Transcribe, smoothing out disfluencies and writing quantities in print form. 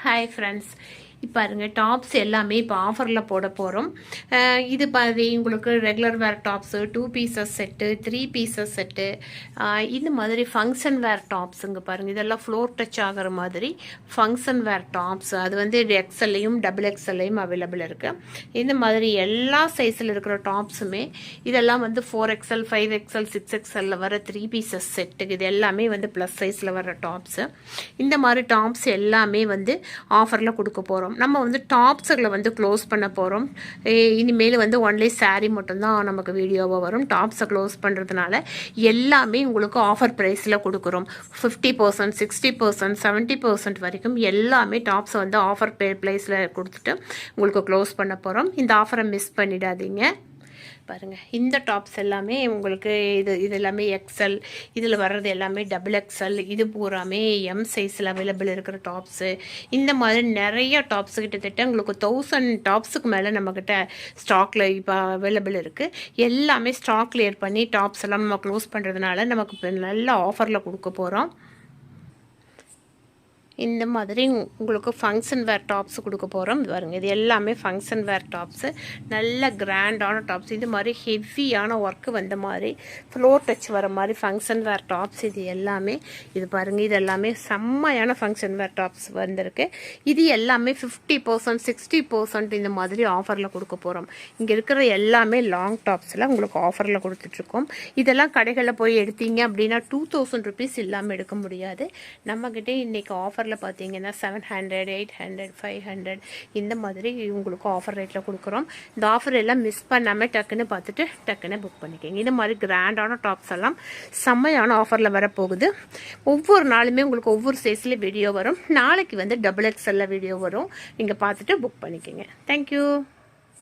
Hi friends. இப்போ பாருங்க tops எல்லாமே இப்போ ஆஃபரில் போட போகிறோம். இது பாதி உங்களுக்கு ரெகுலர் வேர் tops 2 pieces set 3 pieces set இந்த மாதிரி ஃபங்க்ஷன் வேர் டாப்ஸுங்க பாருங்கள். இதெல்லாம் ஃப்ளோர் டச் ஆகிற மாதிரி ஃபங்க்ஷன் வேர் டாப்ஸ். அது வந்து எக்ஸ்எல்லையும் டபுள் எக்ஸ்எல்லையும் அவைலபிள் இருக்குது. இந்த மாதிரி எல்லா சைஸில் இருக்கிற டாப்ஸுமே இதெல்லாம் வந்து 4XL 5XL 6XL வர 3 பீசஸ் செட்டுக்கு இது எல்லாமே வந்து ப்ளஸ் சைஸில் வர டாப்ஸு. இந்த மாதிரி டாப்ஸ் எல்லாமே வந்து ஆஃபரில் கொடுக்க போகிறோம். நம்ம வந்து டாப்ஸுகளை வந்து க்ளோஸ் பண்ண போகிறோம். இனிமேல் வந்து ஒன்லி சாரீ மட்டும்தான் நமக்கு வீடியோவாக வரும். டாப்ஸை க்ளோஸ் பண்ணுறதுனால எல்லாமே உங்களுக்கு ஆஃபர் ப்ரைஸில் கொடுக்குறோம். 50%, 60%, 70% வரைக்கும் எல்லாமே டாப்ஸை வந்து ஆஃபர் ப்ரைஸில் கொடுத்துட்டு உங்களுக்கு க்ளோஸ் பண்ண போகிறோம். இந்த ஆஃபரை மிஸ் பண்ணிடாதீங்க. பாருங்கள், இந்த டாப்ஸ் எல்லாமே உங்களுக்கு இது எல்லாமே எக்ஸ்எல், இதில் வர்றது எல்லாமே டபுள் எக்ஸ்எல், இது பூராமே எம் சைஸில் அவைலபிள் இருக்கிற டாப்ஸு. இந்த மாதிரி நிறைய டாப்ஸு கிட்டத்தட்ட உங்களுக்கு 1000 டாப்ஸுக்கு மேலே நம்மக்கிட்ட ஸ்டாக்கில் இப்போ அவைலபிள் இருக்குது. எல்லாமே ஸ்டாக் கிளியர் பண்ணி டாப்ஸ் எல்லாம் நம்ம க்ளோஸ் பண்ணுறதுனால நமக்கு இப்போ நல்ல ஆஃபரில் கொடுக்க போகிறோம். இந்த மாதிரி உங்களுக்கு ஃபங்க்ஷன் வேர் டாப்ஸ் கொடுக்க போகிறோம். பாருங்க, இது எல்லாமே ஃபங்க்ஷன் வேர் டாப்ஸு, நல்ல கிராண்டான டாப்ஸ். இது மாதிரி ஹெவியான ஒர்க்கு வந்த மாதிரி ஃப்ளோர் டச் வர மாதிரி ஃபங்க்ஷன் வேர் டாப்ஸ். இது எல்லாமே இது பாருங்கள், இது எல்லாமே செம்மையான ஃபங்க்ஷன் வேர் டாப்ஸ் வந்திருக்கு. இது எல்லாமே 50%, 60% இந்த மாதிரி ஆஃபரில் கொடுக்க போகிறோம். இங்கே இருக்கிற எல்லாமே லாங் டாப்ஸில் உங்களுக்கு ஆஃபரில் கொடுத்துட்ருக்கோம். இதெல்லாம் கடைகளில் போய் எடுத்தீங்க அப்படின்னா 2000 ருபீஸ் இல்லாமல் எடுக்க முடியாது. நம்மக்கிட்டே இன்றைக்கி ஆஃபர் பார்த்தீங்கன்னா 700, 800, 500 இந்த மாதிரி உங்களுக்கு ஆஃபர் ரேட்டில் கொடுக்குறோம். இந்த ஆஃபர் எல்லாம் மிஸ் பண்ணாமல் டக்குன்னு பார்த்துட்டு டக்குன்னு புக் பண்ணிக்கோங்க. இந்த மாதிரி கிராண்டான டாப்ஸ் எல்லாம் செம்மையான ஆஃபரில் வரப்போகுது. ஒவ்வொரு நாளுமே உங்களுக்கு ஒவ்வொரு சைஸில் வீடியோ வரும். நாளைக்கு வந்து டபுள் எக்ஸ்எல்ல வீடியோ வரும். நீங்கள் பார்த்துட்டு புக் பண்ணிக்கோங்க. தேங்க்யூ.